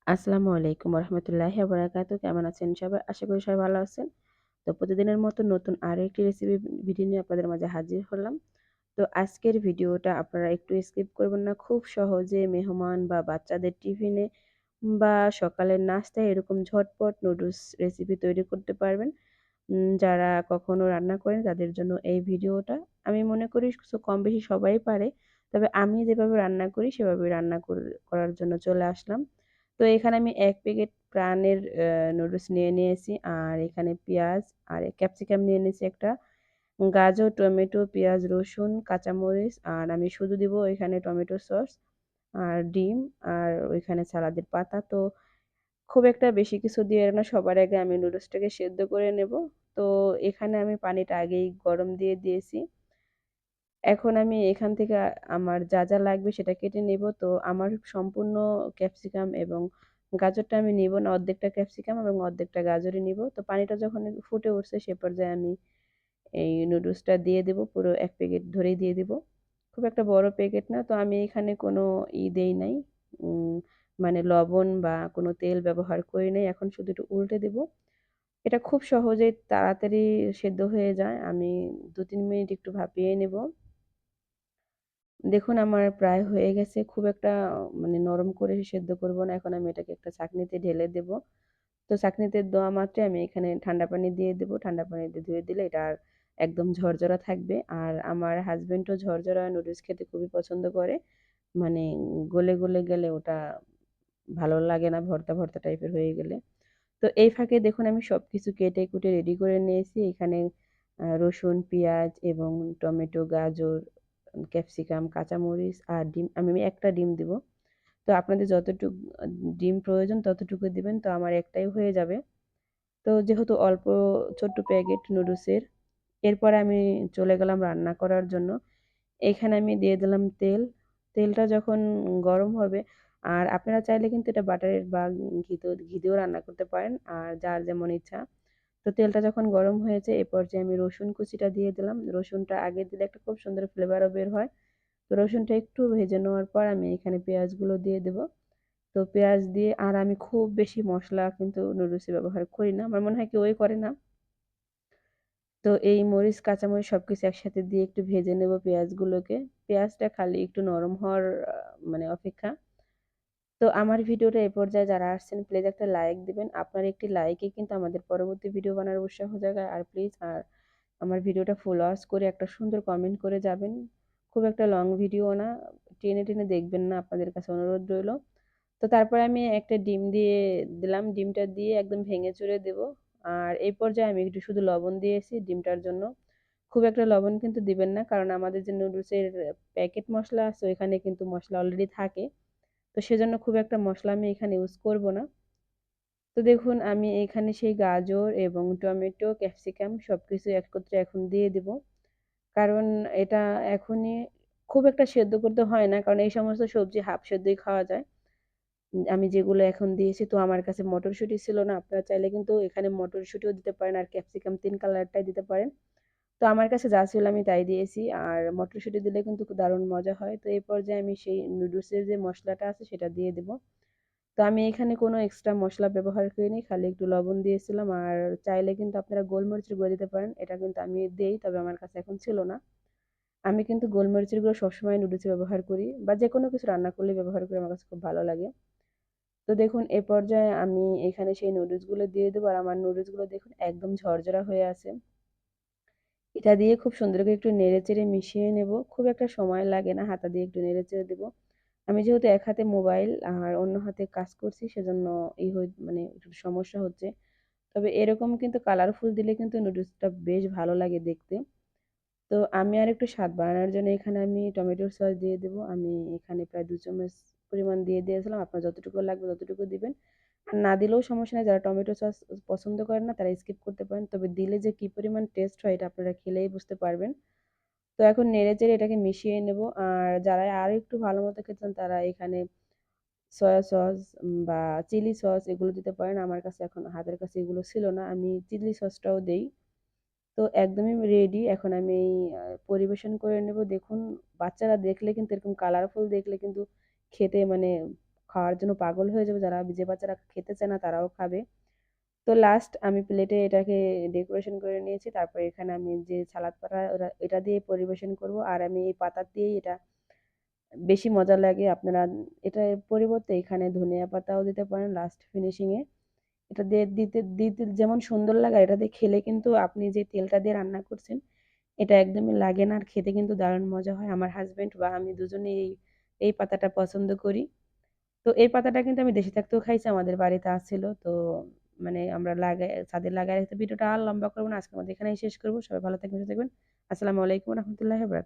আসসালামু আলাইকুম রহমতুল্লাহি বারাকাতু। কেমন আছেন সবাই? আশা করি সবাই ভালো আছেন। তো প্রতিদিনের মতো নতুন আরো একটি রেসিপি ভিডিও নিয়ে আপনাদের মাঝে হাজির হলাম। তো আজকের ভিডিওটা আপনারা একটু স্কিপ করবেন না। খুব সহজে মেহমান বা বাচ্চাদের টিফিনে বা সকালের নাস্তায় এরকম ঝটপট নুডলস রেসিপি তৈরি করতে পারবেন। যারা কখনো রান্না করেন তাদের জন্য এই ভিডিওটা। আমি মনে করি কম বেশি সবাই পারে। তবে আমি যেভাবে রান্না করি সেভাবে রান্না করার জন্য চলে আসলাম। তো এখানে আমি ১ প্যাকেট প্রাণের নুডলস নিয়ে নিয়েছি। আর এখানে পেঁয়াজ আর ক্যাপসিকাম নিয়ে নিয়েছি একটা। গাজর, টমেটো, পেঁয়াজ, রসুন, কাঁচামরিচ আর আমি শুধু দিব এখানে টমেটো সস আর ডিম আর ওইখানে সালাদের পাতা। তো খুব একটা বেশি কিছু দিয়ে না, সবার আগে আমি নুডলসটাকে সেদ্ধ করে নেব। তো এখানে আমি পানিটা আগেই গরম দিয়ে দিয়েছি। এখন আমি এখান থেকে আমার যা লাগবে সেটা কেটে নেব। তো আমার সম্পূর্ণ ক্যাপসিকাম এবং গাজরটা আমি নিব না। অর্ধেকটা ক্যাপসিকাম এবং অর্ধেকটা গাজরই নিব। তো পানিটা যখন ফুটে উঠছে সে পর্যায়ে আমি এই নুডলসটা দিয়ে দেব। পুরো ১ প্যাকেট ধরেই দিয়ে দিব। খুব একটা বড় প্যাকেট না। তো আমি এখানে কোনো দেই নাই। উম মানে লবণ বা কোনো তেল ব্যবহার করি নাই। এখন শুধু একটু উল্টে দেব। এটা খুব সহজেই তাড়াতাড়ি সেদ্ধ হয়ে যায়। আমি ২-৩ মিনিট একটু ভাপিয়ে নেব। দেখুন আমার প্রায় হয়ে গেছে। খুব একটা মানে নরম করে সেদ্ধ করব না। এখন আমি এটাকে একটা ছাঁকনিতে ঢেলে দেব। তো ছাঁকনিতে দেওয়া মাত্রই আমি এখানে ঠান্ডা পানি দিয়ে দেব। ঠান্ডা পানিতে ধুয়ে দিলে এটা আর একদম ঝরঝরা থাকবে। আর আমার হাসব্যান্ডও ঝরঝরা নুডলস খেতে খুবই পছন্দ করে। মানে গলে গেলে ওটা ভালো লাগে না, ভর্তা টাইপের হয়ে গেলে। তো এই ফাঁকে দেখুন আমি সবকিছু কেটে কুটে রেডি করে নিয়েছি। এখানে রসুন, পেঁয়াজ এবং টমেটো, গাজর, ক্যাপসিকাম, কাঁচামরিচ আর ডিম। আমি একটা ডিম দিব। তো আপনাদের ডিম প্রয়োজন ততটুকু দিবেন। তো আমার একটাই হয়ে যাবে। তো যেহেতু অল্প ছোট্ট প্যাকেট নুডলসের, এরপরে আমি চলে গেলাম রান্না করার জন্য। এখানে আমি দিয়ে দিলাম তেল। তেলটা যখন গরম হবে, আর আপনারা চাইলে কিন্তু এটা বাটারের বা ঘি দিয়েও রান্না করতে পারেন। আর যার যেমন ইচ্ছা। তো তেলটা যখন গরম হয়েছে এ পর্যায়ে আমি রসুন কুচিটা দিয়ে দিলাম। রসুনটা আগে দিলে একটা খুব সুন্দর ফ্লেভারও বের হয়। তো রসুনটা একটু ভেজে নেওয়ার পর আমি এখানে পেঁয়াজগুলো দিয়ে দেব। তো পেঁয়াজ দিয়ে আর আমি খুব বেশি মসলা কিন্তু নুডলসে ব্যবহার করি না। আমার মনে হয় কেউই করে না। তো এই মরিচ, কাঁচামরিচ সবকিছু একসাথে দিয়ে একটু ভেজে নেব পেঁয়াজগুলোকে। পেঁয়াজটা খালি একটু নরম হওয়ার মানে অপেক্ষা। তো আমার ভিডিওটা এ পর্যায়ে যারা আসছেন প্লিজ একটা লাইক দিবেন। আপনার একটি লাইকে কিন্তু আমাদের পরবর্তী ভিডিও বানানোর উৎসাহ জাগায়। আর প্লিজ আমার ভিডিওটা ফুল ওয়াচ করে একটা সুন্দর কমেন্ট করে যাবেন। খুব একটা লং ভিডিও না, টেনে দেখবেন না, আপনাদের কাছে অনুরোধ রইল। তো তারপরে আমি একটা ডিম দিয়ে দিলাম। ডিমটা দিয়ে একদম ভেঙে চুরে দেব। আর এই পর্যায়ে আমি একটু শুধু লবণ দিয়েছি ডিমটার জন্য। খুব একটা লবণ কিন্তু দিবেন না, কারণ আমাদের যে নুডলসের প্যাকেট মসলা আছে ওইখানে কিন্তু মসলা অলরেডি থাকে। তো সেজন্য খুব একটা মসলা আমি এখানে ইউজ করব না। তো দেখুন আমি এখানে সেই গাজর এবং টমেটো, ক্যাপসিকাম সবকিছু একত্রে এখন দিয়ে দেব। কারণ এটা এখনই খুব একটা সেদ্ধ করতে হয় না, কারণ এই সমস্ত সবজি হাফ সেদ্ধই খাওয়া যায়। আমি যেগুলো এখন দিয়েছি, তো আমার কাছে মটরশুঁটি ছিল না। আপনারা চাইলে কিন্তু এখানে মটরশুঁটিও দিতে পারেন আর ক্যাপসিকাম ৩ কালারটাই দিতে পারেন। তো আমার কাছে যা ছিল আমি তাই দিয়েছি। আর মটরশুঁটি দিলে কিন্তু খুব দারুণ মজা হয়। তো এই পর্যায়ে আমি সেই নুডলসের যে মসলাটা আছে সেটা দিয়ে দেব। তো আমি এখানে কোনো এক্সট্রা মসলা ব্যবহার করিনি। খালি একটু লবণ দিয়েছিলাম। আর চাইলে কিন্তু আপনারা গোলমরিচের গুঁড়ো দিতে পারেন। এটা কিন্তু আমি দেই, তবে আমার কাছে এখন ছিল না। আমি কিন্তু গোলমরিচের গুঁড়ো সবসময় নুডলসে ব্যবহার করি বা যেকোনো কিছু রান্না করলে ব্যবহার করি। আমার কাছে খুব ভালো লাগে। তো দেখুন এ পর্যায়ে আমি এখানে সেই নুডলসগুলো দিয়ে দেবো। আর আমার নুডলসগুলো দেখুন একদম ঝরঝরা হয়ে আছে। এটা দিয়ে খুব সুন্দর করে একটু নেড়েচেড়ে মিশিয়ে নেব। খুব একটা সময় লাগে না, হাতা দিয়ে একটু নেড়েচেড়ে দেব। আমি যেহেতু এক হাতে মোবাইল আর অন্য হাতে কাজ করছি সেজন্য মানে একটু সমস্যা হচ্ছে। তবে এরকম কিন্তু কালারফুল দিলে কিন্তু নুডলসটা বেশ ভালো লাগে দেখতে। তো আমি আরেকটু স্বাদ বাড়ানোর জন্য এখানে আমি টমেটোর সস দিয়ে দেব। আমি এখানে প্রায় ২ চামচ পরিমাণ দিয়ে দিয়েছিলাম। আপনার যতটুকু লাগবে ততটুকু দিবেন। আর না দিলেও সমস্যা নাই। যারা টমেটো সস পছন্দ করেন না তারা স্কিপ করতে পারেন। তবে দিলে যে কি পরিমাণ টেস্ট হয় এটা আপনারা খেলেই বুঝতে পারবেন। তো এখন নেড়েচেড়ে এটাকে মিশিয়ে নেব। আর যারা আরো একটু ভালো মতো খেতে চান তারা এখানে সয়া সস বা চিলি সস এগুলো দিতে পারেন। আমার কাছে এখন হাতের কাছে এগুলো ছিল না। আমি চিলি সসটাও দেই। তো একদমই রেডি। এখন আমি পরিবেশন করে নেব। দেখুন বাচ্চারা দেখলে কিন্তু এরকম কালারফুল দেখলে কিন্তু খেতে মানে খাওয়ার জন্য পাগল হয়ে যাবে। যারা যে বাচ্চারা খেতে চায় না তারাও খাবে। তো লাস্ট আমি প্লেটে এটাকে ডেকোরেশন করে নিয়েছি। তারপরে এখানে আমি যে সালাদ পাতা এটা দিয়ে পরিবেশন করব। আর আমি এই পাতা দিয়েই এটা বেশি মজা লাগে। আপনারা এটার পরিবর্তে এখানে ধনিয়া পাতাও দিতে পারেন লাস্ট ফিনিশিং এ। এটা দিয়ে দিতে যেমন সুন্দর লাগে, এটা দিয়ে খেলে কিন্তু আপনি যে তেলটা দিয়ে রান্না করছেন এটা একদমই লাগে না। আর খেতে কিন্তু দারুণ মজা হয়। আমার হাসব্যান্ড বা আমি দুজনেই এই পাতাটা পছন্দ করি। তো এই পাতাটা কিন্তু আমি দেশে থাকতেও খাইছি, আমাদের বাড়িতে আছিল। তো মানে আমরা ছাদে লাগায় রাখতে। ভিডিওটা আর লম্বা করব না। আজকের মতো এখানেই শেষ করব। সবাই ভালো থাকবেন, সুস্থ থাকবেন। আসসালামু আলাইকুম ওয়া রাহমাতুল্লাহি ওয়া বারাকাতুহু।